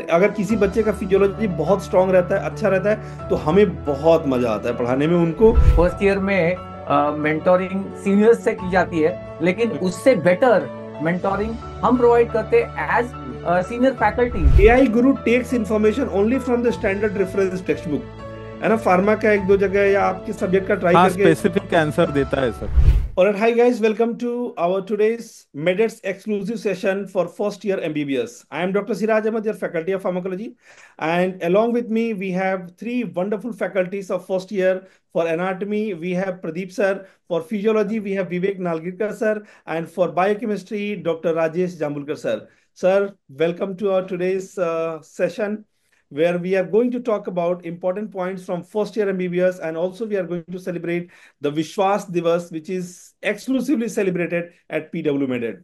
अगर किसी बच्चे का फिजियोलॉजी बहुत स्ट्रांग रहता है, अच्छा रहता है, तो हमें बहुत मजा आता है पढ़ाने में उनको। फर्स्ट ईयर में मेंटोरिंग सीनियर्स से की जाती है, लेकिन उससे बेटर मेंटोरिंग हम प्रोवाइड करते हैं as senior faculties. AI Guru takes information only from the standard reference text book, है ना। फार्मा का एक दो जगह या आपके सब्जेक्ट का ट्राई हाँ, करके। स्पेसिफिक आंसर देता है sir. Alright, hi guys, welcome to our today's MEDETS exclusive session for first year MBBS. I am Dr. Siraj Ahmed, your faculty of pharmacology, and along with me we have three wonderful faculties of first year. For anatomy, we have Pradeep sir. For physiology, we have Vivek Nalgirkar sir, and for biochemistry, Dr. Rajesh Jambulkar sir. Sir, welcome to our today's session, where we are going to talk about important points from first year MBBS, and also we are going to celebrate the Vishwas Divas, which is exclusively celebrated at PW Meded.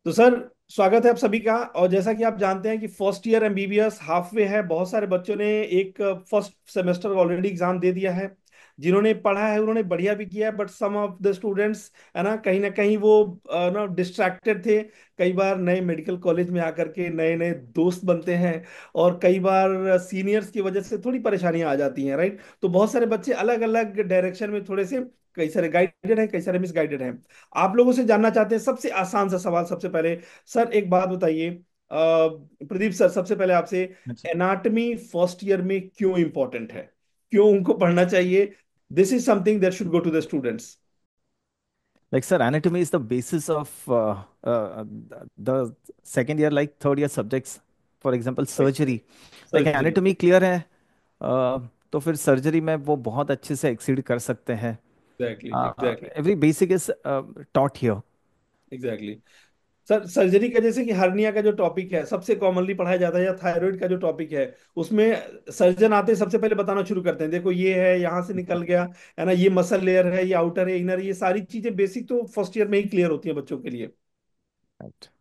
तो sir, स्वागत है आप सभी का। और जैसा कि आप जानते हैं कि first year MBBS half way है, बहुत सारे बच्चों ने एक फर्स्ट सेमेस्टर ऑलरेडी एग्जाम दे दिया है। जिन्होंने पढ़ा है उन्होंने बढ़िया भी किया है, but some of the students, है ना कहीं वो ना डिस्ट्रैक्टेड थे। कई बार नए मेडिकल कॉलेज में आकर के नए नए दोस्त बनते हैं, और कई बार सीनियर्स की वजह से थोड़ी परेशानियां आ जाती हैं, राइट। तो बहुत सारे बच्चे अलग अलग डायरेक्शन में थोड़े से, कई सारे गाइडेड हैं, कई सारे मिसगाइडेड हैं। आप लोगों से जानना चाहते हैं सबसे आसान सा सवाल सबसे पहले। सर एक बात बताइए, प्रदीप सर, सबसे पहले आपसे, अच्छा। एनाटमी फर्स्ट ईयर में क्यों इंपॉर्टेंट है, क्यों उनको पढ़ना चाहिए? This is something that should go to the students. Like, sir, anatomy is the basis of the second year, like third year subjects. For example, surgery. Like, surgery. anatomy clear है, तो फिर surgery में वो बहुत अच्छे से exceed कर सकते हैं। Exactly exactly every basic is taught here. Exactly. Sir surgery का जैसे कि हर्निया का जो टॉपिक है सबसे कॉमनली पढ़ाया जाता है, या थायराइड का जो टॉपिक है, उसमें सर्जन आते हैं सबसे पहले बताना शुरू करते हैं, देखो ये है, यहाँ से निकल गया, है ना, ये मसल लेयर है, ये आउटर है, इनर, ये सारी चीजें बेसिक तो फर्स्ट ईयर में ही क्लियर होती हैं बच्चों के लिए। Right.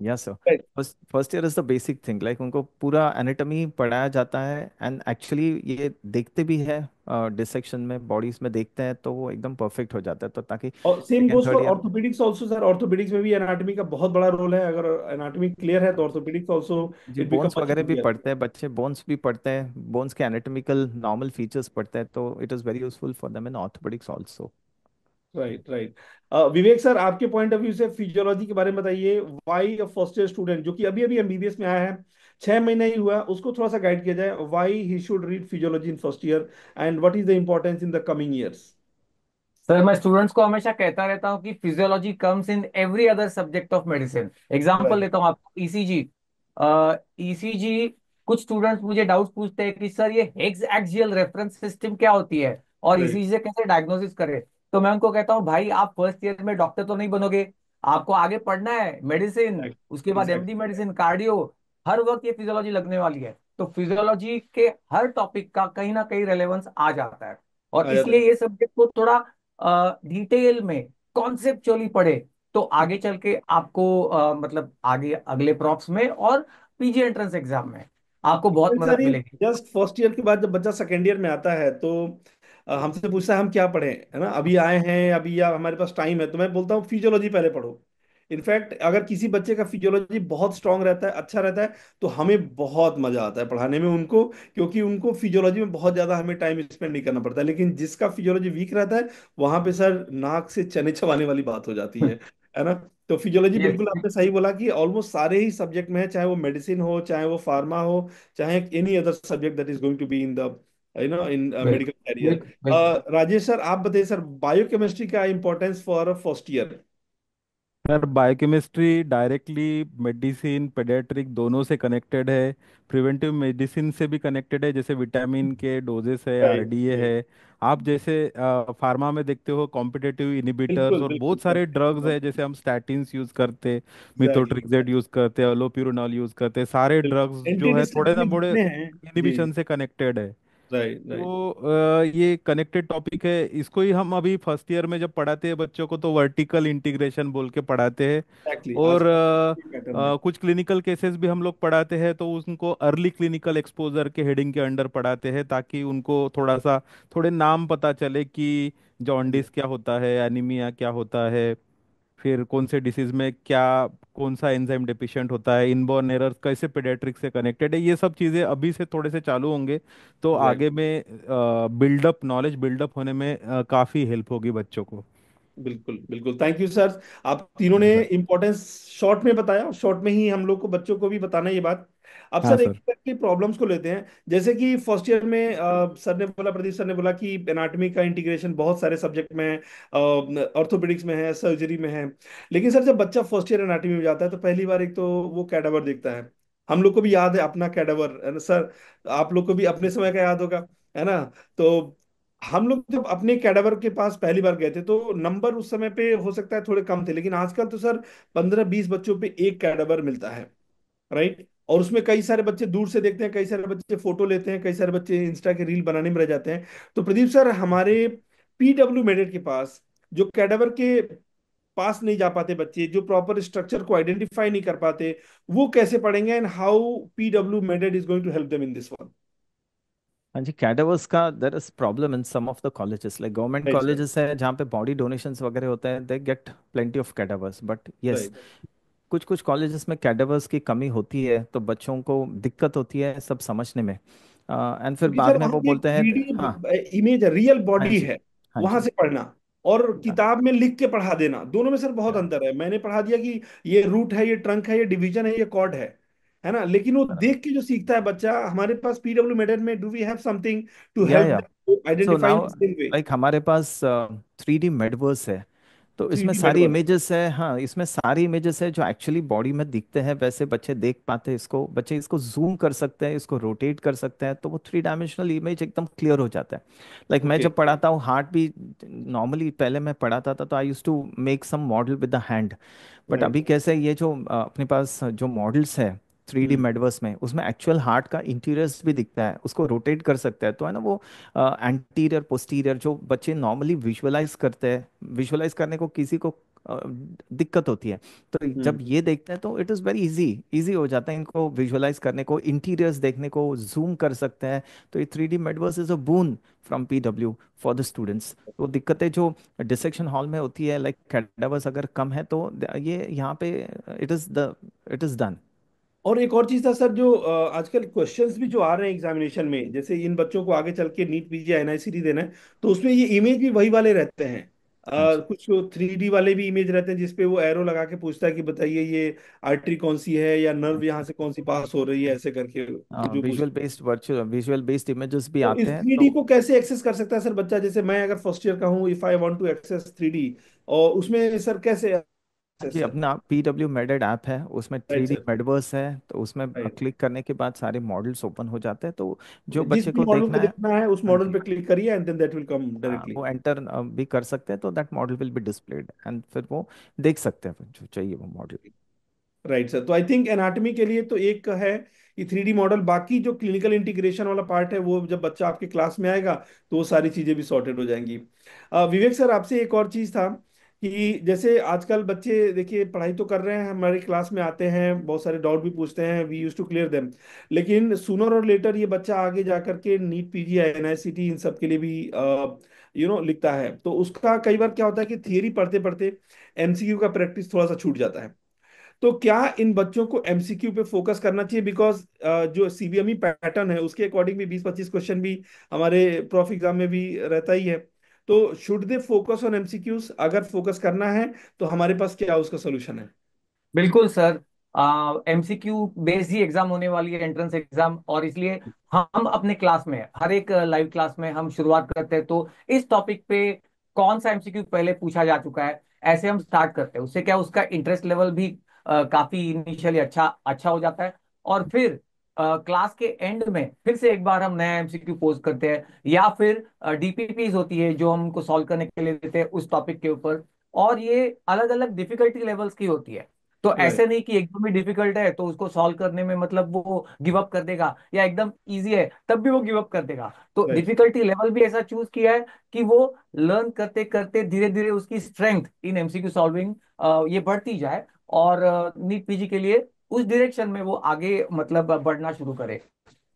Yes sir. Right. First first year is the basic thing, like उनको पूरा एनाटॉमी पढ़ाया जाता है। एंड एक्चुअली ये देखते भी है, डिसेक्शन में बॉडीज में देखते हैं तो वो एकदम परफेक्ट हो जाता है, तो ताकि और same second goes third for year orthopaedics also sir. Orthopaedics में भी एनाटॉमी का बहुत बड़ा रोल है। अगर एनाटॉमी क्लियर है तो ऑर्थोपेडिक्स ऑल्सो जी इट बिकम बोन्स मच वगैरह भी इजियर। पढ़ते हैं बच्चे, बोन्स भी पढ़ते हैं, बोन्स के एनाटॉमिकल नॉर्मल फीचर्स पढ़ते हैं, तो it is very useful for them in orthopaedics also. Right right. Vivek sir, आपके पॉइंट ऑफ व्यू से फिजियोलॉजी के बारे में बताइए। Why a first year student जो कि अभी अभी एमबीबीएस में आया है, 6 महीने ही हुआ, उसको थोड़ा सा गाइड किया जाए, why he should read physiology in first year, and what is the importance in the coming years. Sir, मैं स्टूडेंट्स को हमेशा कहता रहता हूँ कि physiology comes in every other subject of medicine. Example right लेता हूँ आपको, ईसीजी। ईसीजी, कुछ स्टूडेंट्स मुझे डाउट पूछते हैं कि सर ये हेग्स एक्सियल रेफरेंस सिस्टम क्या होती है और राइट ईसीजी से कैसे डायग्नोसिस करें। तो मैं उनको कहता हूँ, भाई आप फर्स्ट ईयर में डॉक्टर तो नहीं बनोगे, आपको आगे पढ़ना है मेडिसिन, उसके बाद एमडी एग्जैक्टली। Medicine, cardio. हर वक्त ये फिजियोलॉजी लगने वाली है, तो फिजियोलॉजी के हर टॉपिक का कहीं ना कहीं रेलेवेंस आ जाता है। और आ जाता इसलिए है। ये सब्जेक्ट को थोड़ा डिटेल में, कॉन्सेप्चुअली पढ़े, तो आगे चल के आपको मतलब आगे अगले प्रॉप्स में और पीजी एंट्रेंस एग्जाम में आपको बहुत सर मदद ये मिलेगी। जस्ट फर्स्ट ईयर के बाद जब बच्चा सेकेंड ईयर में आता है तो हमसे पूछता है हम क्या पढ़ें, है ना, अभी आए हैं अभी या हमारे पास टाइम है, तो मैं बोलता हूँ फिजियोलॉजी पहले पढ़ो। इनफैक्ट अगर किसी बच्चे का फिजियोलॉजी बहुत स्ट्रांग रहता है, अच्छा रहता है, तो हमें बहुत मजा आता है पढ़ाने में उनको, क्योंकि उनको फिजियोलॉजी में बहुत ज्यादा हमें टाइम स्पेंड नहीं करना पड़ता है। लेकिन जिसका फिजियोलॉजी वीक रहता है, वहां पे सर नाक से चने चबाने वाली बात हो जाती है ना। तो फिजियोलॉजी ये बिल्कुल आपने सही बोला कि ऑलमोस्ट सारे ही सब्जेक्ट में है, चाहे वो मेडिसिन हो, चाहे वो फार्मा हो, चाहे any other subject that is going to be in the, in medical बिल्कुल कैरियर। बिल्कुल बिल्कुल। राजेश सर, आप बताइए सर, बायोकेमिस्ट्री का importance for first year. Sir, biochemistry directly medicine paediatric दोनों से कनेक्टेड है। प्रिवेंटिव मेडिसिन से भी कनेक्टेड है, जैसे विटामिन के डोजेस है, राइट आरडीए राइट। है। आप जैसे फार्मा में देखते हो कॉम्पिटिटिव इनिबिटर्स बिल्कुल और बिल्कुल बहुत सारे ड्रग्स है, जैसे हम स्टैटिन्स यूज करते, एग्जैक्टली। मिथोट्रिक्सेट यूज करते, अलोप्यूरिनॉल यूज करते, सारे ड्रग्स एंटी जो है थोड़े ना डिस्ट्रक्टिव थोड़े जितने हैं। जी इनिबिशन से कनेक्टेड है। Right right. तो ये कनेक्टेड टॉपिक है, इसको ही हम अभी फर्स्ट ईयर में जब पढ़ाते हैं बच्चों को तो वर्टिकल इंटीग्रेशन बोल के पढ़ाते हैं। एग्जैक्टली और आजकल पैटर्न है। कुछ क्लिनिकल केसेस भी हम लोग पढ़ाते हैं, तो उनको अर्ली क्लिनिकल एक्सपोजर के हेडिंग के अंडर पढ़ाते हैं, ताकि उनको थोड़ा सा थोड़े नाम पता चले कि जॉन्डिस क्या होता है, एनीमिया क्या होता है, फिर कौन से डिसीज में क्या कौन सा एंजाइम डेफिशिएंट होता है, इनबॉर्न एरर कैसे पेडियाट्रिक से कनेक्टेड है, ये सब चीज़ें अभी से थोड़े से चालू होंगे तो राइट। आगे में बिल्डअप नॉलेज बिल्डअप होने में काफ़ी हेल्प होगी बच्चों को। बिल्कुल बिल्कुल, थैंक यू सर। आप तीनों ने जी सर। इम्पोर्टेंस शॉर्ट में बताया, शॉर्ट में ही हम लोग को बच्चों को भी बताना ये बात। अब हाँ सर एक सर। एक करके प्रॉब्लम्स को लेते हैं। जैसे कि फर्स्ट ईयर में सर ने बोला, प्रदीप सर ने बोला कि एनाटॉमी का इंटीग्रेशन बहुत सारे सब्जेक्ट में है, ऑर्थोपेडिक्स में है, सर्जरी में है। लेकिन सर जब बच्चा फर्स्ट ईयर एनाटॉमी में जाता है तो पहली बार एक तो वो कैडावर देखता है। हम लोग को भी याद है अपना कैडावर, है ना सर? आप लोग को भी अपने समय का याद होगा, है ना? तो हम लोग जब अपने कैडावर के पास पहली बार गए थे तो नंबर उस समय पे हो सकता है थोड़े कम थे, लेकिन आजकल तो सर 15-20 बच्चों पे एक कैडावर मिलता है। राइट। और उसमें कई सारे बच्चे दूर से देखते हैं, कई सारे बच्चे फोटो लेते हैं, कई सारे बच्चे इंस्टा के रील बनाने में रह जाते हैं। तो प्रदीप सर, हमारे पीडब्ल्यू मेडेट के पास जो कैडावर के पास नहीं जा पाते बच्चे, जो प्रॉपर स्ट्रक्चर को आइडेंटिफाई नहीं कर पाते, वो कैसे पढ़ेंगे? And how PW MedEd is going to help them in this one? हाँ जी, कैडावर्स का there is problem in some of the colleges, like government right sir. Colleges है जहाँ पे बॉडी डोनेशंस वगैरह होते हैं, they get plenty of cadavers, but yes, right. कुछ कुछ कॉलेजेस में कैडावर्स की कमी होती है तो बच्चों को दिक्कत होती है सब समझने में, एंड फिर क्योंकि बाद सर में वहां वो पे एक बोलते हैं। थ्री हाँ। डी इमेज है, रियल हाँ बॉडी जी। है। हाँ वहां जी। से पढ़ना और या, किताब में लिख के पढ़ा देना, दोनों में सर बहुत या, अंतर है। मैंने पढ़ा दिया कि ये रूट है, ये ट्रंक है, ये डिवीजन है, ये कॉर्ड है ना? लेकिन वो बराबर। देख के जो सीखता है बच्चा, हमारे पास पीडब्ल्यू मेथड में do we have something to या help so identify in now, the same way? Like हमारे पास 3D मेडवर्स है, तो थ्री इसमें डी सारी मेटवर्क। इमेजेस है। हाँ, इसमें सारी इमेजेस है जो एक्चुअली बॉडी में दिखते हैं, वैसे बच्चे देख पाते हैं इसको, बच्चे इसको जूम कर सकते हैं, इसको रोटेट कर सकते हैं, तो वो 3 डायमेंशनल इमेज एकदम क्लियर हो जाता है। लाइक मैं ओके। जब पढ़ाता हूँ हार्ट भी, नॉर्मली पहले मैं पढ़ाता था तो I use to make some model with the hand, but right. अभी कैसे ये जो अपने पास जो मॉडल्स है 3D हम्म। मेडवर्स में, उसमें एक्चुअल हार्ट का इंटीरियर्स भी दिखता है, उसको रोटेट कर सकता है, तो है ना वो एंटीरियर पोस्टीरियर जो बच्चे नॉर्मली विजुअलाइज करते हैं, विजुअलाइज करने को किसी को दिक्कत होती है, तो जब हम्म। ये देखते हैं तो it is very easy, easy हो जाता है इनको विजुअलाइज करने को, इंटीरियर्स देखने को, जूम कर सकते हैं। तो ये 3D Medverse is a boon from PW for the students. तो दिक्कतें जो डिसेक्शन हॉल में होती है, लाइक कैडावर्स अगर कम है तो ये यहाँ पे इट इज़ डन। और एक और चीज था सर, जो आजकल क्वेश्चंस भी जो आ रहे हैं एग्जामिनेशन में, जैसे इन बच्चों को आगे चल के नीट पीजी एनआईसीटी देना है, तो उसमें ये इमेज भी वही वाले रहते हैं। हाँ जी। कुछ 3D वाले भी इमेज रहते हैं जिसपे वो एरो लगा के पूछता है कि बताइए ये आर्टरी कौन सी है, या हाँ नर्व यहाँ जी। से कौन सी पास हो रही है, ऐसे करके जो पूछ। Visual based virtual visual based images भी तो आते इस हैं 3D तो। को कैसे एक्सेस कर सकता है सर बच्चा? जैसे मैं अगर फर्स्ट ईयर का हूँ, if I want to access 3D, और उसमें सर कैसे हाँ एक्सेस जी, सर? अपना पीडब्ल्यू मेडेड ऐप है, उसमें राइट 3D सर। मेडवर्स है, तो उसमें राइट। क्लिक करने के बाद सारे मॉडल्स ओपन हो जाते हैं, तो जो जिस बच्चे भी को मॉडल को देखना है। देखना है उस हाँ मॉडल जी। पे क्लिक करिए and then that will come हाँ, डायरेक्टली। वो एंटर भी कर सकते हैं तो that model will be displayed and फिर वो देख सकते हैं फिर जो चाहिए वो मॉडल। Right sir. तो आई थिंक एनाटॉमी के लिए तो एक है कि 3D मॉडल, बाकी जो क्लिनिकल इंटीग्रेशन वाला पार्ट है वो जब बच्चा आपके क्लास में आएगा तो वो सारी चीजें भी सॉर्टेड हो जाएंगी। विवेक सर, आपसे एक और चीज था कि जैसे आजकल बच्चे देखिए पढ़ाई तो कर रहे हैं, हमारी क्लास में आते हैं, बहुत सारे डाउट भी पूछते हैं, we use to clear them. लेकिन सूनर और लेटर ये बच्चा आगे जा करके नीट पीजी या एनआईसीटी इन सब के लिए भी लिखता है, तो उसका कई बार क्या होता है कि थियरी पढ़ते पढ़ते एमसीक्यू का प्रैक्टिस थोड़ा सा छूट जाता है। तो क्या इन बच्चों को एमसीक्यू पे फोकस करना चाहिए? बिकॉज जो सीबीएमई पैटर्न है उसके अकॉर्डिंग भी 20-25 क्वेश्चन भी हमारे प्रॉफ एग्जाम में भी रहता ही है। तो should they focus on MCQs? अगर फोकस करना है तो हमारे पास क्या उसका सोल्यूशन है? बिल्कुल सर। एमसीक्यू बेस्ड ही एग्जाम होने वाली है, एंट्रेंस एग्जाम, और इसलिए हम अपने क्लास में, हर एक लाइव क्लास में हम शुरुआत करते हैं तो इस टॉपिक पे कौन सा एमसीक्यू पहले पूछा जा चुका है, ऐसे हम स्टार्ट करते हैं। उससे क्या उसका इंटरेस्ट लेवल भी काफी इनिशियली अच्छा अच्छा हो जाता है। और फिर क्लास के एंड में फिर से एक बार हम नया एमसीक्यू पोज करते हैं, या फिर डीपीपीज होती है जो हम उनको सॉल्व करने के लिए देते हैं उस टॉपिक के ऊपर। और ये अलग अलग डिफिकल्टी लेवल्स की होती है। तो राइट। ऐसे नहीं कि एकदम ही डिफिकल्ट है तो उसको सॉल्व करने में मतलब वो गिव अप कर देगा, या एकदम इजी है तब भी वो गिव अप कर देगा। तो राइट। डिफिकल्टी लेवल भी ऐसा चूज किया है कि वो लर्न करते करते धीरे धीरे उसकी स्ट्रेंथ इन एमसीक्यू सॉल्विंग ये बढ़ती जाए, और नीट पीजी के लिए उस डायरेक्शन में वो आगे मतलब बढ़ना शुरू करे।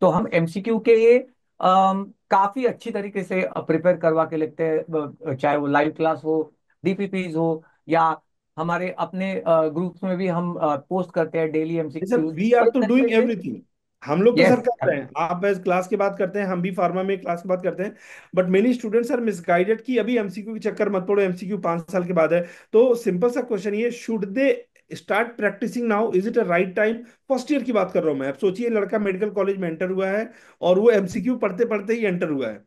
तो हम एमसीक्यू के लिए काफी अच्छी तरीके से प्रिपेयर करवा के लिखते हैं, चाहे वो लाइव क्लास हो, डीपीपीज हो, या हमारे अपने ग्रुप्स में भी हम पोस्ट करते हैं डेली सर एमसीक्यूज। वी तो आर इस तो तरीके डूइंग से एवरीथिंग। हम लोग तो यस। सर कर रहे हैं, आप एज क्लास की बात करते हैं, हम भी फार्मा में क्लास की बात करते हैं, but many students are misguided कि अभी एमसीक्यू के चक्कर मत पड़ो, एमसीक्यू 5 साल के बाद है। तो सिंपल सा क्वेश्चन ये, should they start practising now, is it a right time? First year की बात कर रहा हूँ मैं। अब सोचिए लड़का मेडिकल कॉलेज में एंटर हुआ है और वो एमसीक्यू पढ़ते पढ़ते ही एंटर हुआ है।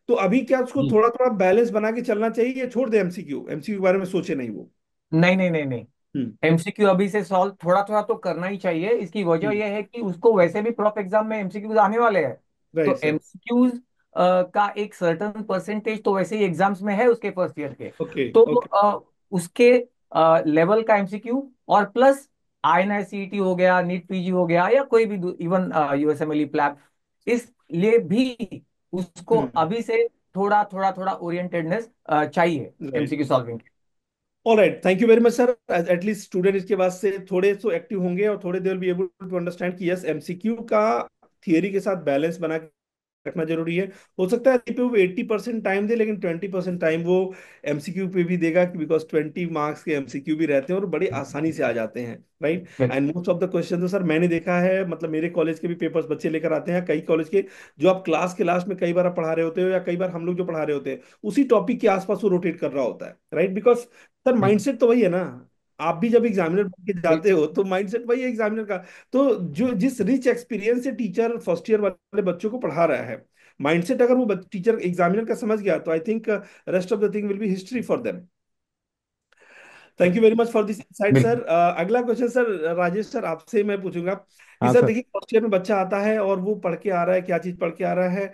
तो अभी क्या उसको जी। थोड़ा थोड़ा बैलेंस बना के चलना चाहिए या छोड़ दे एमसीक्यू? एमसीक्यू के बारे में सोचे नहीं वो। नहीं नहीं नहीं नहीं, हम्म। एमसीक्यू अभी से सॉल्व थोड़ा थोड़ा तो करना ही चाहिए। इसकी वजह हम्म। यह है कि उसको वैसे भी प्रॉप एग्जाम में एमसीक्यूज आने वाले हैं। राइट तो सर। एमसीक्यूज का एक सर्टन परसेंटेज तो वैसे ही एग्जाम्स में है उसके फर्स्ट ईयर के। ओके तो ओके। उसके लेवल का एमसीक्यू और प्लस आईएनआईसीईटी हो गया, नीट पीजी हो गया, या कोई भी इवन यूएसएमएलई प्लैब, इस लिए भी उसको हम्म। अभी से थोड़ा थोड़ा थोड़ा ओरिएंटेडनेस चाहिए right. MCQ solving. All right, thank you very much sir. At least student इसके बाद से थोड़े सो एक्टिव होंगे और थोड़े they will be able to understand कि यस एमसीक्यू का थियरी के साथ बैलेंस बना के रखना जरूरी है। हो सकता है पे वो 80% टाइम दे, लेकिन 20% टाइम वो एमसीक्यू पे भी देगा, कि बिकॉज 20 मार्क्स के एमसीक्यू भी रहते हैं और बड़े आसानी से आ जाते हैं, right. And most of the question तो सर मैंने देखा है, मतलब मेरे कॉलेज के भी पेपर्स बच्चे लेकर आते हैं, कई कॉलेज के, जो आप क्लास के लास्ट में कई बार आप पढ़ा रहे होते हो या कई बार हम लोग जो पढ़ा रहे होते हैं, उसी टॉपिक के आसपास वो रोटेट कर रहा होता है, राइट। बिकॉज सर माइंडसेट तो वही है ना। आप भी जब एग्जामिनर बन के जाते हो तो माइंडसेट वही है एग्जामिनर का। तो जो जिस रिच एक्सपीरियंस से टीचर फर्स्ट ईयर वाले बच्चों को पढ़ा रहा है, माइंडसेट अगर वो टीचर एग्जामिनर का समझ गया, तो I think rest of the thing will be history for them. Thank you very much for this insight sir. बिल्कुल। अगला क्वेश्चन सर, राजेश सर आपसे मैं पूछूंगा कि हाँ सर सर। देखिए फर्स्ट ईयर में बच्चा आता है और वो पढ़ के आ रहा है, क्या चीज पढ़ के आ रहा है?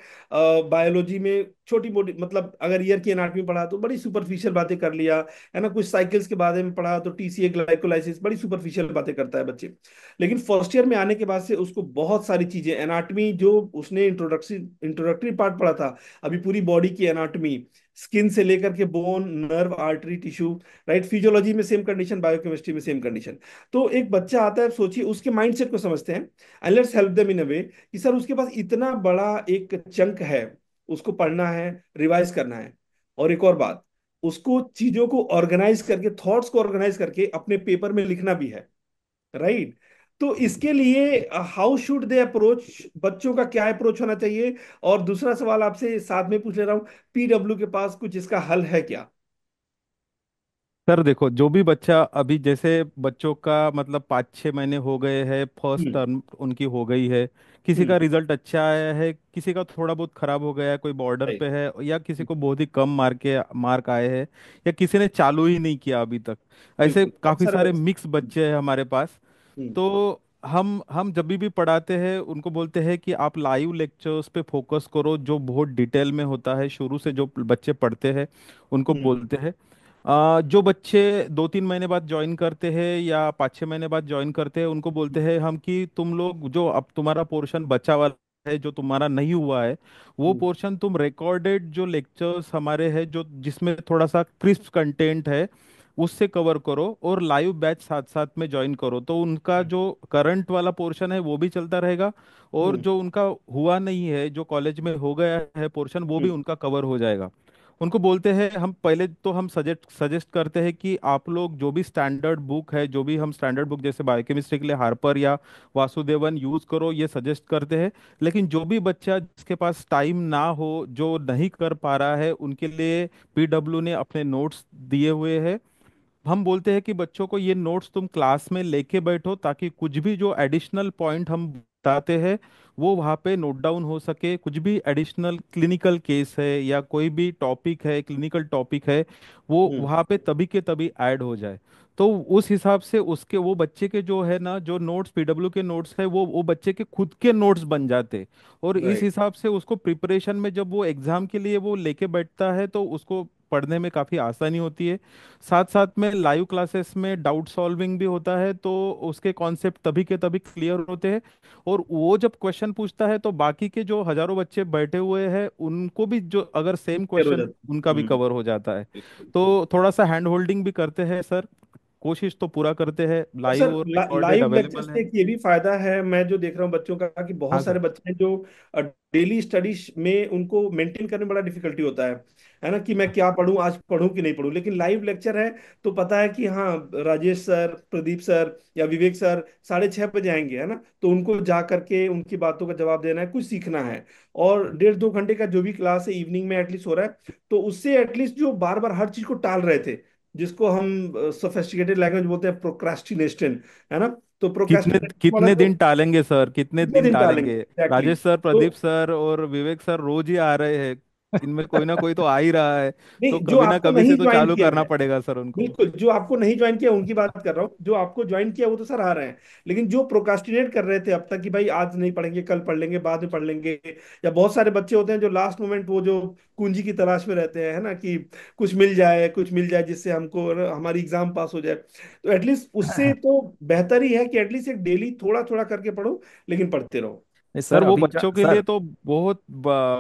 बायोलॉजी में छोटी मोटी, मतलब अगर ईयर की एनाटॉमी पढ़ा तो बड़ी सुपरफिशियल बातें कर लिया, है ना। कुछ साइकिल्स के बारे में पढ़ा तो टीसीए ग्लाइकोलाइसिस, बड़ी सुपरफिशियल बातें करता है बच्चे। लेकिन फर्स्ट ईयर में आने के बाद से उसको बहुत सारी चीजें, एनाटॉमी जो उसने इंट्रोडक्टरी पार्ट पढ़ा था, अभी पूरी बॉडी की एनाटॉमी, स्किन से लेकर के bone, nerve, artery, tissue, right. Physiology में सेम कंडीशन, बायोकेमिस्ट्री में सेम कंडीशन। तो एक बच्चा आता है, सोचिए उसके माइंडसेट को समझते हैं, and let's help them in a way कि सर उसके पास इतना बड़ा एक चंक है, उसको पढ़ना है, रिवाइज करना है, और एक और बात, उसको चीजों को ऑर्गेनाइज करके, थॉट्स को ऑर्गेनाइज करके अपने पेपर में लिखना भी है, राइट। तो इसके लिए हाउ शुड दे अप्रोच? बच्चों का क्या अप्रोच होना चाहिए? और दूसरा सवाल आपसे साथ में पूछ ले रहा हूँ, पीडब्ल्यू के पास कुछ इसका हल है क्या? सर देखो, जो भी बच्चा अभी, जैसे बच्चों का मतलब 5-6 महीने हो गए हैं, फर्स्ट हम्म। टर्म उनकी हो गई है, किसी हम्म। का रिजल्ट अच्छा आया है, किसी का थोड़ा बहुत खराब हो गया है, कोई बॉर्डर राइट। पे है, या किसी को बहुत ही कम मार्क आए हैं, या किसी ने चालू ही नहीं किया अभी तक। ऐसे बिल्कुल, बहुत काफ़ी सारे सारे बच्चे। मिक्स बच्चे हैं हमारे पास। हम्म। तो हम जब भी पढ़ाते हैं उनको बोलते हैं कि आप लाइव लेक्चर्स पे फोकस करो, जो बहुत डिटेल में होता है, शुरू से जो बच्चे पढ़ते हैं उनको हम्म। बोलते हैं। जो बच्चे 2-3 महीने बाद ज्वाइन करते हैं या 5-6 महीने बाद ज्वाइन करते हैं, उनको बोलते हैं हम कि तुम लोग जो अब तुम्हारा पोर्शन बचा वाला है, जो तुम्हारा नहीं हुआ है, वो हम्म। पोर्शन तुम रिकॉर्डेड जो लेक्चर्स हमारे हैं, जो जिसमें थोड़ा सा क्रिस्प कंटेंट है, उससे कवर करो, और लाइव बैच साथ साथ में ज्वाइन करो, तो उनका जो करंट वाला पोर्शन है वो भी चलता रहेगा, और हम्म। जो उनका हुआ नहीं है, जो कॉलेज में हो गया है पोर्शन, वो भी हम्म। उनका कवर हो जाएगा। उनको बोलते हैं हम, पहले तो हम सजेस्ट सजेस्ट करते हैं कि आप लोग जो भी स्टैंडर्ड बुक है, जो भी हम स्टैंडर्ड बुक जैसे बायोकेमिस्ट्री के लिए हार्पर या वासुदेवन यूज करो, ये सजेस्ट करते हैं। लेकिन जो भी बच्चा जिसके पास टाइम ना हो, जो नहीं कर पा रहा है, उनके लिए पीडब्ल्यू ने अपने नोट्स दिए हुए हैं। हम बोलते हैं कि बच्चों को ये नोट्स तुम क्लास में लेके बैठो, ताकि कुछ भी जो एडिशनल पॉइंट हम बताते हैं वो वहाँ पे नोट डाउन हो सके। कुछ भी एडिशनल क्लिनिकल केस है या कोई भी टॉपिक है, क्लिनिकल टॉपिक है, वो हम्म। वहाँ पे तभी के तभी ऐड हो जाए। तो उस हिसाब से उसके, वो बच्चे के जो है ना, जो नोट्स पीडब्ल्यू के नोट्स है, वो बच्चे के खुद के नोट्स बन जाते। और इस राइट। हिसाब से उसको प्रिपरेशन में, जब वो एग्जाम के लिए वो लेके बैठता है, तो उसको पढ़ने में काफ़ी आसानी होती है। साथ साथ में लाइव क्लासेस में डाउट सॉल्विंग भी होता है, तो उसके कॉन्सेप्ट तभी के तभी क्लियर होते हैं। और वो जब क्वेश्चन पूछता है, तो बाकी के जो हजारों बच्चे बैठे हुए हैं उनको भी, जो अगर सेम क्लियर हो क्वेश्चन, जाता उनका है। भी कवर हो जाता है। बिल्कुल। तो थोड़ा सा हैंड होल्डिंग भी करते हैं सर, कोशिश तो पूरा करते हैं, और लाइव सर और रिकॉर्डेड लाइव लेक्चर अवेलेबल से है। एक ये भी फायदा है, मैं जो देख रहा हूँ बच्चों का, कि हाँ बहुत सारे सर। बच्चे हैं जो डेली स्टडीज में उनको मेंटेन करने में बड़ा डिफिकल्टी होता है ना, कि मैं क्या पढूं, आज पढूं कि नहीं पढूं। लेकिन लाइव लेक्चर है तो पता है कि हाँ, राजेश सर, प्रदीप सर या विवेक सर 6:30 बजे आएंगे, है ना, तो उनको जा करके उनकी बातों का जवाब देना है, कुछ सीखना है। और 1.5-2 घंटे का जो भी क्लास है इवनिंग में एटलीस्ट हो रहा है, तो उससे एटलीस्ट जो बार बार हर चीज को टाल रहे थे, जिसको हम सोफिस्टिकेटेड लैंग्वेज बोलते हैं प्रोक्रास्टिनेशन, है ना, तो कितने प्रोक्रास्टिनेशन वाला कितने जो दिन टालेंगे सर, कितने कितने दिन दिन टालेंगे टालेंगे? एग्जैक्टली राजेश सर, तो प्रदीप सर और विवेक सर रोज ही आ रहे हैं, इनमें कोई ना कोई तो आ ही रहा है। तो नहीं, जो कभी ना आपको कभी नहीं से तो ज्वाइन चालू किया करना है, पड़ेगा सर उनको। बिल्कुल जो आपको नहीं ज्वाइन किया उनकी बात कर रहा हूँ, जो आपको ज्वाइन किया वो तो सर आ रहे हैं। लेकिन जो प्रोकास्टिनेट कर रहे थे अब तक कि भाई आज नहीं पढ़ेंगे, कल पढ़ लेंगे, बाद में पढ़ लेंगे, या बहुत सारे बच्चे होते हैं जो लास्ट मोमेंट वो जो कुंजी की तलाश में रहते हैं, है ना, कि कुछ मिल जाए, कुछ मिल जाए जिससे हमको हमारी एग्जाम पास हो जाए, तो एटलीस्ट उससे तो बेहतर ही है कि एटलीस्ट एक डेली थोड़ा थोड़ा करके पढ़ो, लेकिन पढ़ते रहो। नहीं सर सर, वो अभी बच्चों के लिए सर। तो बहुत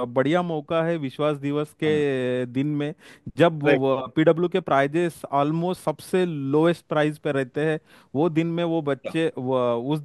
बढ़िया मौका है विश्वास दिवस हाँ। के दिन में, जब राइट। वो पीडब्ल्यू के प्राइजेस ऑलमोस्ट सबसे लोएस्ट प्राइस पे रहते हैं। वो दिन में वो बच्चे उस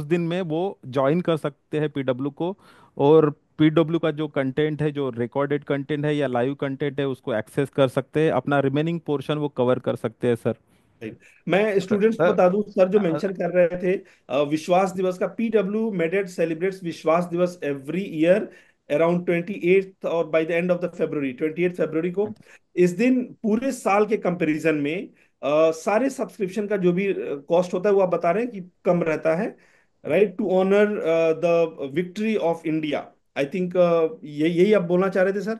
दिन में वो ज्वाइन कर सकते हैं पीडब्ल्यू को, और पीडब्ल्यू का जो कंटेंट है, जो रिकॉर्डेड कंटेंट है या लाइव कंटेंट है, उसको एक्सेस कर सकते हैं, अपना रिमेनिंग पोर्शन वो कवर कर सकते हैं सर। राइट। मैं स्टूडेंट्स को सर बता दूं, सर जो अ, मेंशन कर रहे थे विश्वास दिवस का, पीडब्ल्यू मेडेट सेलिब्रेट्स विश्वास दिवस एवरी ईयर अराउंड 28th, और by the end of the February, 28 फरवरी को, इस दिन पूरे साल के कंपैरिजन में सारे सब्सक्रिप्शन का जो भी कॉस्ट होता है वो आप बता रहे हैं कि कम रहता है, right, to honour the victory of India. I think यही आप बोलना चाह रहे थे सर।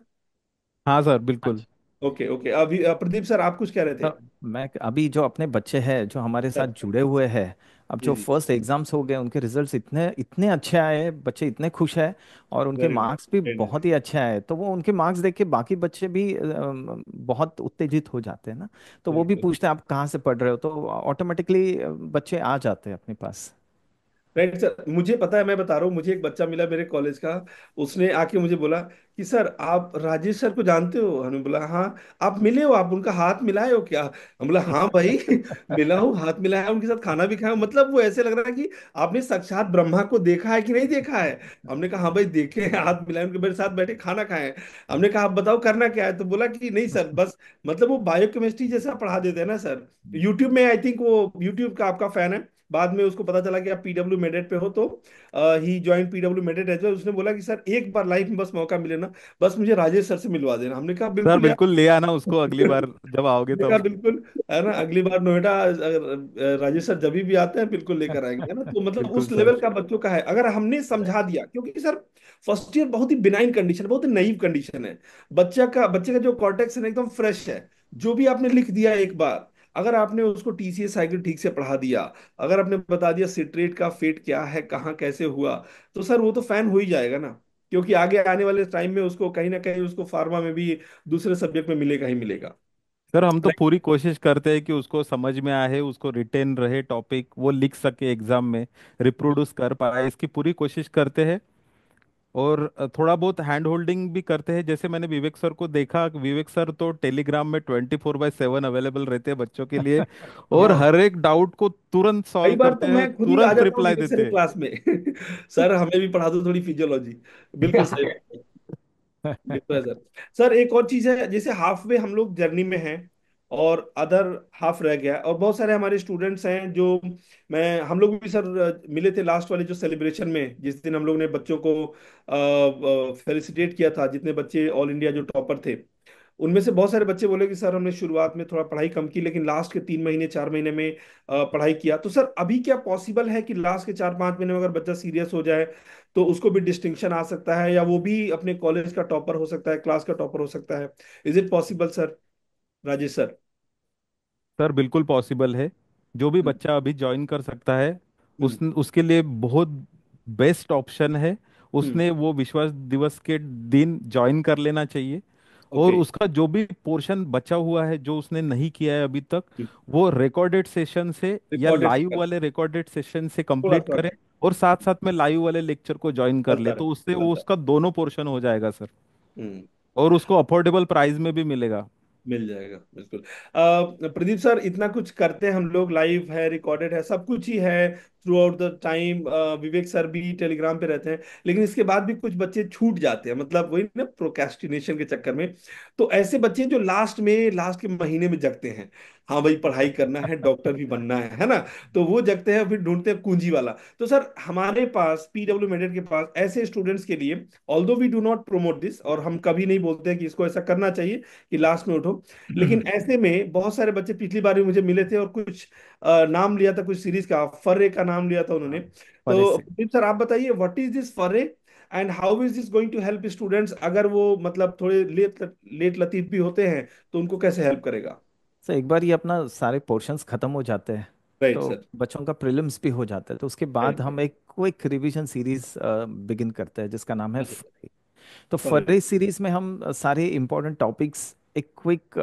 हाँ सर बिल्कुल। अच्छा। ओके ओके, अभी प्रदीप सर आप कुछ कह रहे थे। तो मैं अभी जो अपने बच्चे हैं जो हमारे साथ सर जुड़े हुए हैं, अब जी जो जी, फर्स्ट एग्जाम्स हो गए उनके रिजल्ट्स इतने इतने अच्छे आए, बच्चे इतने खुश हैं, और उनके वेरी नाइस, मार्क्स भी वेरी नाइस। बहुत ही अच्छे आए, तो वो उनके मार्क्स देख के बाकी बच्चे भी बहुत उत्तेजित हो जाते हैं ना। तो वो भी बिल्कुल पूछते हैं आप कहाँ से पढ़ रहे हो, तो ऑटोमेटिकली बच्चे आ जाते हैं अपने पास। राइट सर, मुझे पता है, मैं बता रहा हूँ, मुझे एक बच्चा मिला मेरे कॉलेज का, उसने आके मुझे बोला कि सर आप राजेश सर को जानते हो। हमने बोला हाँ। आप मिले हो, आप उनका हाथ मिलाए हो क्या? हम बोला हाँ भाई मिला हूँ, हाथ मिलाया, उनके साथ खाना भी खाया हूं। मतलब वो ऐसे लग रहा है कि आपने साक्षात ब्रह्मा को देखा है कि नहीं देखा है। हमने कहा हाँ भाई देखे हैं, हाथ मिलाए, उनके मेरे साथ बैठे खाना खाए हैं। हमने कहा आप बताओ करना क्या है, तो बोला कि नहीं सर बस, मतलब वो बायोकेमिस्ट्री जैसा पढ़ा देते हैं ना सर। यूट्यूब में आई थिंक वो यूट्यूब का आपका फैन है, बाद में उसको पता चला कि आप पीडब्ल्यू मेडेट पे हो, तो ही ज्वाइन पीडब्ल्यू मेडेट एज वेल। उसने बोला कि सर एक बार लाइफ में बस मौका मिले ना, बस मुझे राजेश सर से मिलवा देना। हमने कहा सर बिल्कुल यार। बिल्कुल ले आना उसको अगली बार जब आओगे हमने कहा तब। बिल्कुल, है ना, अगली बार नोएडा राजेश सर जब भी आते हैं बिल्कुल लेकर आएंगे, है ना। तो मतलब बिल्कुल उस सर। लेवल का बच्चों का है, अगर हमने समझा दिया, क्योंकि सर फर्स्ट ईयर बहुत ही बिनाइन कंडीशन, बहुत ही नईव कंडीशन है। बच्चे का जो कॉर्टेक्स है ना एकदम फ्रेश है। जो भी आपने लिख दिया एक बार, अगर आपने उसको टीसीएस साइकिल ठीक से पढ़ा दिया, अगर आपने बता दिया सिट्रेट का फेट क्या है, कहाँ कैसे हुआ, तो सर वो तो फैन हो ही जाएगा ना। क्योंकि आगे आने वाले टाइम में उसको कहीं ना कहीं उसको फार्मा में भी दूसरे सब्जेक्ट में मिलेगा ही मिलेगा। सर हम तो पूरी कोशिश करते हैं कि उसको समझ में आए, उसको रिटेन रहे टॉपिक, वो लिख सके एग्जाम में, रिप्रोड्यूस कर पाए, इसकी पूरी कोशिश करते हैं। और थोड़ा बहुत हैंड होल्डिंग भी करते हैं, जैसे मैंने विवेक सर को देखा, विवेक सर तो टेलीग्राम में 24/7 अवेलेबल रहते हैं बच्चों के लिए, और हाँ, हर एक डाउट को तुरंत कई सॉल्व बार तो करते हैं, मैं खुद ही आ तुरंत जाता हूँ रिप्लाई विवेक सर देते की हैं। क्लास में सर हमें भी पढ़ा दो थोड़ी फिजियोलॉजी। बिल्कुल सही बात है। बिल्कुल है सर। सर एक और चीज है, जैसे हाफ वे हम लोग जर्नी में हैं और अदर हाफ रह गया, और बहुत सारे हमारे स्टूडेंट्स हैं जो, मैं हम लोग भी सर मिले थे लास्ट वाले जो सेलिब्रेशन में, जिस दिन हम लोग ने बच्चों को फेलिसिटेट किया था, जितने बच्चे ऑल इंडिया जो टॉपर थे, उनमें से बहुत सारे बच्चे बोले कि सर हमने शुरुआत में थोड़ा पढ़ाई कम की, लेकिन लास्ट के 3 महीने 4 महीने में पढ़ाई किया। तो सर अभी क्या पॉसिबल है कि लास्ट के 4-5 महीने में अगर बच्चा सीरियस हो जाए तो उसको भी डिस्टिंक्शन आ सकता है, या वो भी अपने कॉलेज का टॉपर हो सकता है, क्लास का टॉपर हो सकता है? Is it possible sir, Rajesh sir? Sir बिल्कुल पॉसिबल है, जो भी हम्म बच्चा अभी ज्वाइन कर सकता है, हम्म उसके लिए बहुत बेस्ट ऑप्शन है, हम्म, उसने वो विश्वास दिवस के दिन ज्वाइन कर लेना चाहिए। और ओके। उसका जो भी पोर्शन बचा हुआ है जो उसने नहीं किया है अभी तक, वो रिकॉर्डेड सेशन से या रिकॉर्डेड लाइव वाले रिकॉर्डेड सेशन से थोड़ा कंप्लीट थोड़ा करे, और साथ साथ में लाइव वाले लेक्चर को ज्वाइन कर ले, चलता रहे, तो उससे वो चलता उसका दोनों पोर्शन हो जाएगा सर, रहे। और उसको अफोर्डेबल प्राइस में भी मिलेगा। मिल जाएगा बिल्कुल। प्रदीप सर, इतना कुछ करते हैं हम लोग, लाइव है, रिकॉर्डेड है, सब कुछ ही है through out the time. Vivek sir भी टेलीग्राम पे रहते हैं, लेकिन इसके बाद भी कुछ बच्चे छूट जाते हैं, मतलब वही ना, प्रोक्रेस्टिनेशन के चक्कर में। तो ऐसे बच्चे जो लास्ट के महीने में जगते हैं, हाँ भाई पढ़ाई करना है, डॉक्टर भी बनना है ना, तो वो जगते हैं, फिर ढूंढते हैं कुंजी वाला। तो सर हमारे पास पीडब्ल्यू मेडेट के पास ऐसे स्टूडेंट्स के लिए, although we do not promote this, और हम कभी नहीं बोलते हैं कि इसको ऐसा करना चाहिए कि लास्ट में उठो, लेकिन ऐसे में बहुत सारे बच्चे पिछली बार भी मुझे मिले थे, और कुछ नाम लिया था, कुछ सीरीज का फर्रे का नाम लिया था उन्होंने। हाँ, पर तो इससे प्रदीप सर आप बताइए, व्हाट इज दिस फर्रे, and how is this going to help students, अगर वो मतलब थोड़े लेट लेट लतीफ भी होते हैं, तो उनको कैसे हेल्प करेगा? सर एक बार ये अपना सारे पोर्शंस खत्म हो जाते हैं, राइट तो सर। बच्चों का प्रीलिम्स भी हो जाता है, तो उसके बाद राइट। हम एक क्विक रिवीजन सीरीज बिगिन करते हैं जिसका नाम है फर्री। तो फर्रे। फर्री सीरीज में हम सारे इंपॉर्टेंट टॉपिक्स एक क्विक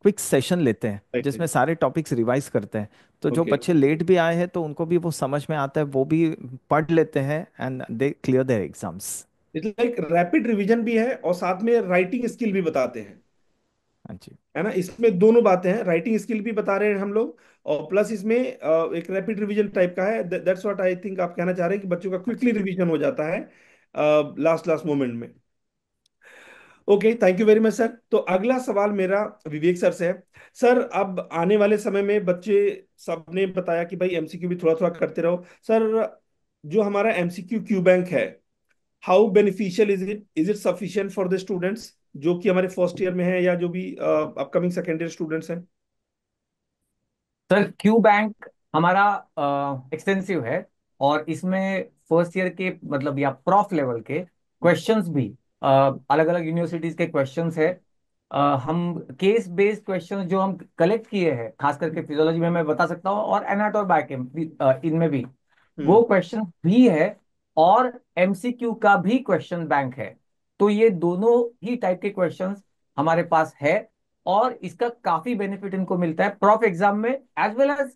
क्विक सेशन लेते हैं राइट। जिसमें सारे टॉपिक्स रिवाइज करते हैं। तो जो ओके। बच्चे लेट भी आए हैं तो उनको भी वो समझ में आता है, वो भी पढ़ लेते हैं and they clear their exams. It's like rapid revision भी है, और साथ में राइटिंग स्किल भी बताते हैं, हाँ जी। है ना, इसमें दोनों बातें हैं, राइटिंग स्किल भी बता रहे हैं हम लोग, और प्लस इसमें एक रैपिड रिवीजन टाइप का है। दैट्स व्हाट आई थिंक आप कहना चाह रहे हैं, कि बच्चों का हाँ क्विकली जी। रिवीजन हो जाता है लास्ट लास्ट मोमेंट में। Okay, thank you very much sir. तो अगला सवाल मेरा विवेक सर से है। सर अब आने वाले समय में बच्चे, सबने बताया कि भाई एमसीक्यू भी थोड़ा थोड़ा करते रहो सर, जो हमारा एमसीक्यू क्यू बैंक है, how beneficial is it sufficient for the students जो कि हमारे फर्स्ट ईयर में है, या जो भी अपकमिंग सेकेंड ईयर स्टूडेंट्स हैं? सर क्यू बैंक हमारा एक्सटेंसिव है, और इसमें फर्स्ट ईयर के मतलब या प्रॉफ लेवल के क्वेश्चंस भी अलग अलग यूनिवर्सिटीज के क्वेश्चंस है। हम केस बेस्ड क्वेश्चंस जो हम कलेक्ट किए हैं, खास करके फिजियोलॉजी में मैं बता सकता हूँ, और एनाटो और बायोकेम इनमें भी वो हम्म। क्वेश्चन भी है, और एमसीक्यू का भी क्वेश्चन बैंक है। तो ये दोनों ही टाइप के क्वेश्चंस हमारे पास है, और इसका काफी बेनिफिट इनको मिलता है प्रॉफ एग्जाम में, एज वेल एज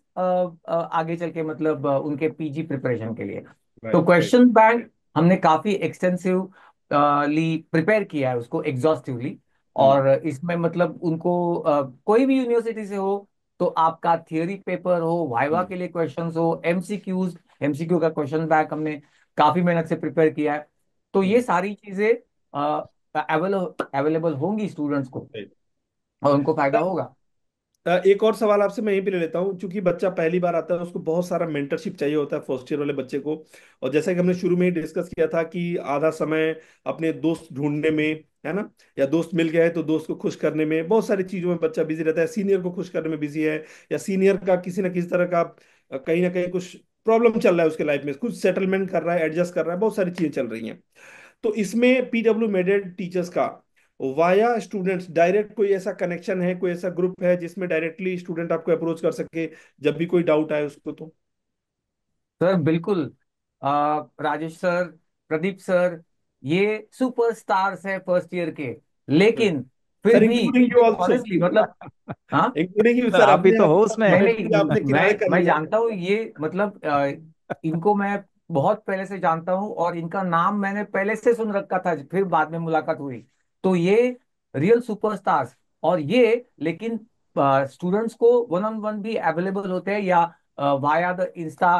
आगे चल के मतलब उनके पीजी प्रिपरेशन के लिए। तो राइट। राइट। क्वेश्चन बैंक हमने काफी एक्सटेंसिव ली प्रिपेयर किया है उसको एग्जॉस्टिवली। हम्म। और इसमें मतलब उनको कोई भी यूनिवर्सिटी से हो, तो आपका थियोरी पेपर हो, वाइवा हम्म। के लिए क्वेश्चंस हो, एमसीक्यू का क्वेश्चन बैंक हमने काफी मेहनत से प्रिपेयर किया है। तो ये हम्म। सारी चीजें अवेलेबल होंगी स्टूडेंट्स को, राइट। और उनको फायदा होगा। एक और सवाल आपसे मैं यहीं पे ले लेता हूँ, क्योंकि बच्चा पहली बार आता है, उसको बहुत सारा मेंटरशिप चाहिए होता है फर्स्ट ईयर वाले बच्चे को। और जैसा कि हमने शुरू में ही डिस्कस किया था कि आधा समय अपने दोस्त ढूंढने में, है ना, या दोस्त मिल गया है तो दोस्त को खुश करने में, बहुत सारी चीजों में बच्चा बिजी रहता है, सीनियर को खुश करने में बिजी है, या सीनियर का किसी ना किसी तरह का कहीं ना कहीं कुछ प्रॉब्लम चल रहा है उसके लाइफ में, कुछ सेटलमेंट कर रहा है, एडजस्ट कर रहा है, बहुत सारी चीजें चल रही हैं। तो इसमें पीडब्ल्यू मेडेड टीचर्स का वाया स्टूडेंट्स डायरेक्ट कोई ऐसा कनेक्शन है, कोई ऐसा ग्रुप है जिसमें डायरेक्टली स्टूडेंट आपको अप्रोच कर सके जब भी कोई डाउट आए उसको? तो सर बिल्कुल, राजेश सर, प्रदीप सर, ये सुपरस्टार्स है फर्स्ट ईयर के, लेकिन फिर सर भी इंक्लूडिंग यू ऑल्सो, ऑनेस्टली मतलब, हाँ, इंक्लूडिंग यू सर सर, आप भी अपने तो आप हो को उसमें। नहीं ऑटोमेटिकली नहीं, आपने किनारे कर मैं लिया है। जानता हूँ ये मतलब इनको मैं बहुत पहले से जानता हूँ, और इनका नाम मैंने पहले से सुन रखा था, फिर बाद में मुलाकात हुई। तो ये रियल सुपरस्टार्स, और ये लेकिन स्टूडेंट्स को वन ऑन वन भी अवेलेबल होते हैं, या via the Insta.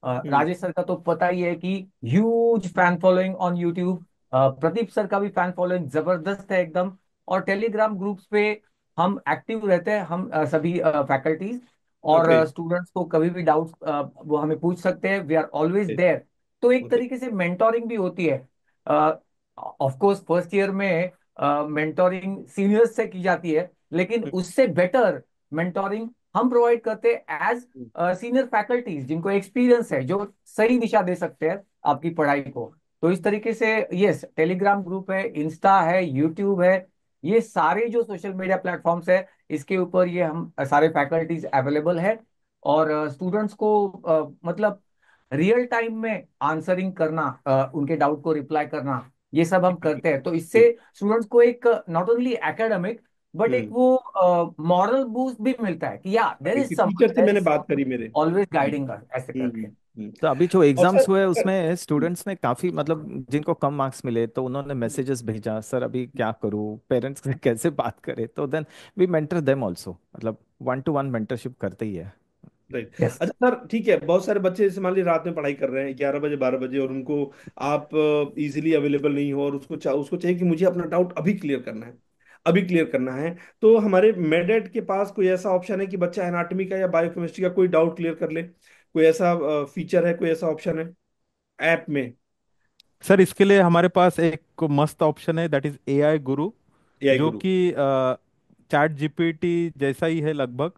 Hmm. Rajesh sir का तो पता ही है कि huge fan following on YouTube, Pradeep sir का भी फैन फॉलोइंग जबरदस्त है एकदम। और टेलीग्राम ग्रुप्स पे हम एक्टिव रहते हैं, हम सभी फैकल्टीज, और ओके। स्टूडेंट्स को कभी भी डाउट्स वो हमें पूछ सकते हैं, वी आर ऑलवेज देयर। तो एक ओके। तरीके से मेंटोरिंग भी होती है। ऑफ कोर्स फर्स्ट ईयर में मेंटोरिंग सीनियर्स से की जाती है, लेकिन उससे बेटर मेंटोरिंग हम प्रोवाइड करते हैं एज सीनियर फैकल्टीज, जिनको एक्सपीरियंस है, जो सही दिशा दे सकते हैं आपकी पढ़ाई को। तो इस तरीके से यस, टेलीग्राम ग्रुप है, इंस्टा है, यूट्यूब है, ये सारे जो सोशल मीडिया प्लेटफॉर्म्स है, इसके ऊपर ये हम सारे फैकल्टीज अवेलेबल है। और स्टूडेंट्स को मतलब रियल टाइम में आंसरिंग करना, उनके डाउट को रिप्लाई करना, ये सब हम करते हैं। तो इससे स्टूडेंट्स को एक नॉट ओनली एकेडमिक, बट एक हम्म। वो मॉरल बूस्ट भी मिलता है कि या देयर इज टीचर से देयर मैंने इज बात करी मेरे। ऑलवेज गाइडिंग अस, ऐसे हम्म। करके। हम्म। तो अभी जो और एग्जाम्स हुए सर, उसमें स्टूडेंट्स ने काफी मतलब जिनको कम मार्क्स मिले तो उन्होंने मैसेजेस भेजा, सर अभी क्या करूँ, पेरेंट्स से कैसे बात करें, तो then we mentor them also, मतलब 1-to-1 मेंटरशिप करते ही है। राइट। यस। अच्छा सर, ठीक है, बहुत सारे बच्चे जैसे मान लीजिए रात में पढ़ाई कर रहे हैं 11 बजे 12 बजे, और उनको आप इजीली अवेलेबल नहीं हो, और उसको चाहिए कि मुझे अपना डाउट अभी क्लियर करना है, अभी क्लियर करना है। तो हमारे मेडेट के पास कोई ऐसा ऑप्शन है कि बच्चा एनाटॉमी का या बायोकेमिस्ट्री का कोई डाउट क्लियर कर ले? कोई ऐसा फीचर है, कोई ऐसा ऑप्शन है ऐप में? सर इसके लिए हमारे पास एक मस्त ऑप्शन है, that is AI Guru, AI जो गुरु। कि चैट जीपीटी जैसा ही है लगभग।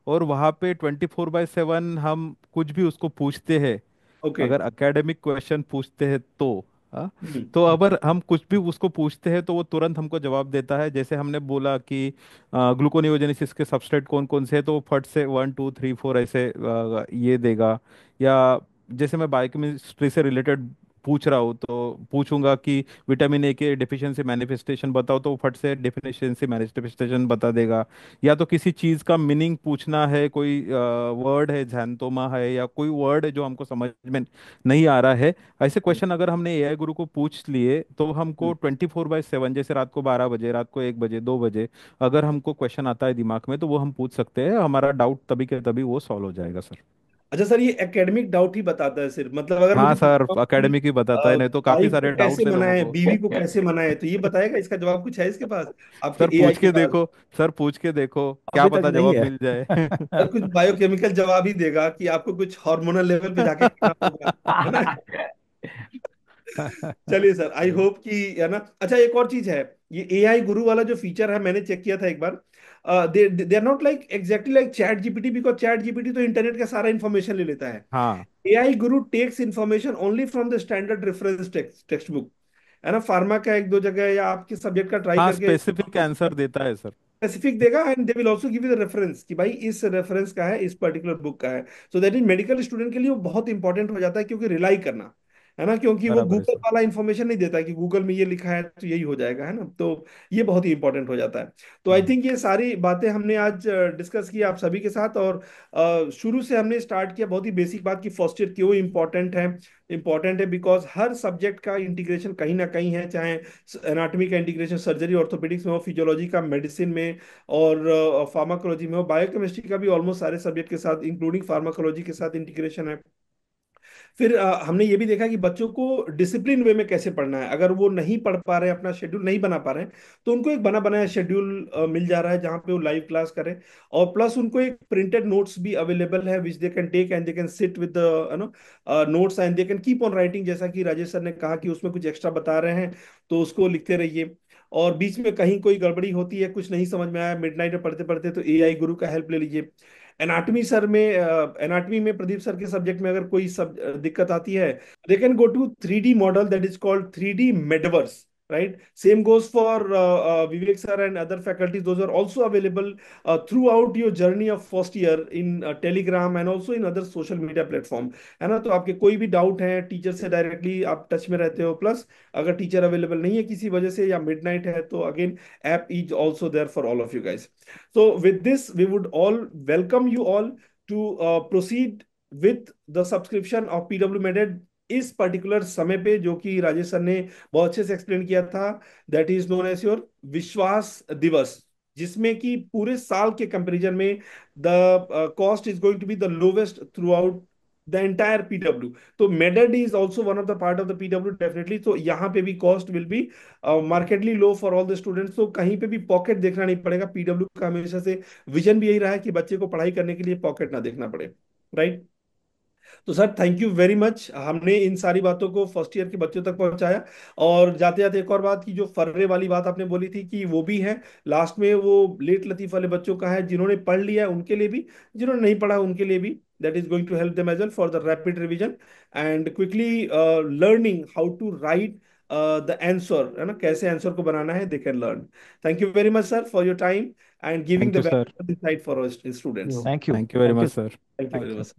और वहाँ पे 24/7 हम कुछ भी उसको पूछते हैं, ओके। अगर एकेडमिक क्वेश्चन पूछते हैं तो, हाँ, हम्म। तो अगर हम कुछ भी उसको पूछते हैं तो वो तुरंत हमको जवाब देता है। जैसे हमने बोला कि ग्लूकोनियोजेनेसिस के सबस्ट्रेट कौन कौन से हैं, तो वो फट से 1 2 3 4 ऐसे ये देगा। या जैसे मैं बायोकेमिस्ट्री से रिलेटेड पूछ रहा हूँ तो पूछूंगा कि विटामिन ए के डिफिशियंसी मैनिफेस्टेशन बताओ, तो वो फट से डिफिशियंसी मैनिफेस्टेशन बता देगा। या तो किसी चीज़ का मीनिंग पूछना है, कोई वर्ड है, झैंथोमा है, या कोई वर्ड है जो हमको समझ में नहीं आ रहा है, ऐसे क्वेश्चन अगर हमने एआई गुरु को पूछ लिए तो हमको 24/7, जैसे रात को 12 बजे, रात को 1 बजे, 2 बजे, अगर हमको क्वेश्चन आता है दिमाग में तो वो हम पूछ सकते हैं, हमारा डाउट तभी के तभी वो सॉल्व हो जाएगा सर। अच्छा सर, ये एकेडमिक डाउट ही बताता है सिर्फ? मतलब अगर हाँ मुझे सर, पूछना हो कि एकेडमिक ही बताता है, नहीं तो काफी वाइफ को सारे कैसे डाउट्स है लोगों मनाए, को। बीवी को कैसे मनाए, तो ये बताएगा? इसका जवाब कुछ है इसके पास, आपके सर एआई पूछ के के पास? देखो, सर पूछ के देखो, क्या अभी तक पता नहीं जवाब है। मिल जाए। सर कुछ बायोकेमिकल जवाब ही देगा कि आपको कुछ हार्मोनल लेवल पे जाके करना होगा, है ना? चलिए सर, आई होप कि, है ना। अच्छा, एक और चीज है, ये एआई गुरु वाला जो फीचर है, मैंने चेक किया था एक बार। They are not like exactly like chat GPT, because chat GPT तो इंटरनेट का सारा इंफॉर्मेशन ले लेता है। हाँ AI Guru takes information only from the standard reference text book, है ना, फार्मा का एक दो जगह या आपके सब्जेक्ट का ट्राई हाँ, करके स्पेसिफिक आंसर देता है सर। स्पेसिफिक देगा, and they will also give you the reference कि भाई इस रेफरेंस का है, इस पर्टिकुलर बुक का है। So that is medical student के लिए वो बहुत इंपॉर्टेंट हो जाता है, क्योंकि रिलाई करना, है ना, क्योंकि वो बराबर है गूगल सर। वाला इंफॉर्मेशन नहीं देता कि गूगल में ये लिखा है तो यही हो जाएगा, है ना। तो ये बहुत ही इंपॉर्टेंट हो जाता है। तो आई हम्म। थिंक ये सारी बातें हमने आज डिस्कस की आप सभी के साथ, और शुरू से हमने स्टार्ट किया बहुत ही बेसिक बात की फर्स्ट ईयर क्यों इंपॉर्टेंट है। इंपॉर्टेंट है बिकॉज हर सब्जेक्ट का इंटीग्रेशन कहीं ना कहीं है, चाहे एनाटॉमी का इंटीग्रेशन सर्जरी ऑर्थोपेडिक्स में हो, फिजियोलॉजी का मेडिसिन में, और फार्माकोलॉजी में हो, बायोकेमिस्ट्री का भी ऑलमोस्ट सारे सब्जेक्ट के साथ इंक्लूडिंग फार्माकोलॉजी के साथ इंटीग्रेशन है। फिर हमने ये भी देखा कि बच्चों को डिसिप्लिन वे में कैसे पढ़ना है, अगर वो नहीं पढ़ पा रहे हैं, अपना शेड्यूल नहीं बना पा रहे हैं, तो उनको एक बना बनाया शेड्यूल मिल जा रहा है जहाँ पे वो लाइव क्लास करें। और प्लस उनको एक प्रिंटेड नोट्स भी अवेलेबल है which they can take, and they can sit with no notes, and they can keep on writing, जैसा कि राजेश सर ने कहा कि उसमें कुछ एक्स्ट्रा बता रहे हैं तो उसको लिखते रहिए। और बीच में कहीं कोई गड़बड़ी होती है, कुछ नहीं समझ में आया मिडनाइट में पढ़ते पढ़ते, तो एआई गुरु का हेल्प ले लीजिए। एनाटॉमी में प्रदीप सर के सब्जेक्ट में अगर कोई दिक्कत आती है, they can go to 3D model that is called 3D Metaverse, right? Same goes for Vivek sir and other faculties. Those are also available throughout your journey of first year in Telegram and also in other social media platform, है ना। तो आपके कोई भी doubt है, teacher से directly आप touch में रहते हो, प्लस अगर टीचर अवेलेबल नहीं है किसी वजह से या मिडनाइट है, तो again app is also there for all of you guys. So with this, we would all welcome you all to proceed with the subscription of PW Meded इस पर्टिकुलर समय पे, जो कि राजेश सर ने बहुत अच्छे से एक्सप्लेन किया था। That is known as your Vishwas Diwas, जिसमें कि पूरे साल के कंपैरिजन में the cost is going to be the lowest throughout the entire PW. तो MedEd is also one of the part of the PW definitely, तो यहाँ पे भी cost will be markedly low for all the students. तो कहीं पे भी pocket देखना नहीं पड़ेगा, पीडब्ल्यू का हमेशा से विजन भी यही रहा है कि बच्चे को पढ़ाई करने के लिए पॉकेट ना देखना पड़े, राइट। तो sir, thank you very much, हमने इन सारी बातों को फर्स्ट ईयर के बच्चों तक पहुंचाया। और जाते जाते एक और बात की, जो फर्रे वाली बात आपने बोली थी कि वो भी है लास्ट में, वो लेट लतीफ वाले बच्चों का है, जिन्होंने पढ़ लिया है उनके लिए भी, जिन्होंने नहीं पढ़ा उनके लिए भी। That is going to help them as well for the rapid revision and quickly learning how to write the answer, है ना, कैसे आंसर को बनाना है, they can learn. Thank you very much sir for your time and giving thank the you sir. Valuable insight for our students. Thank you. Thank you very thank you. Much sir. Thank you very thank you. Much.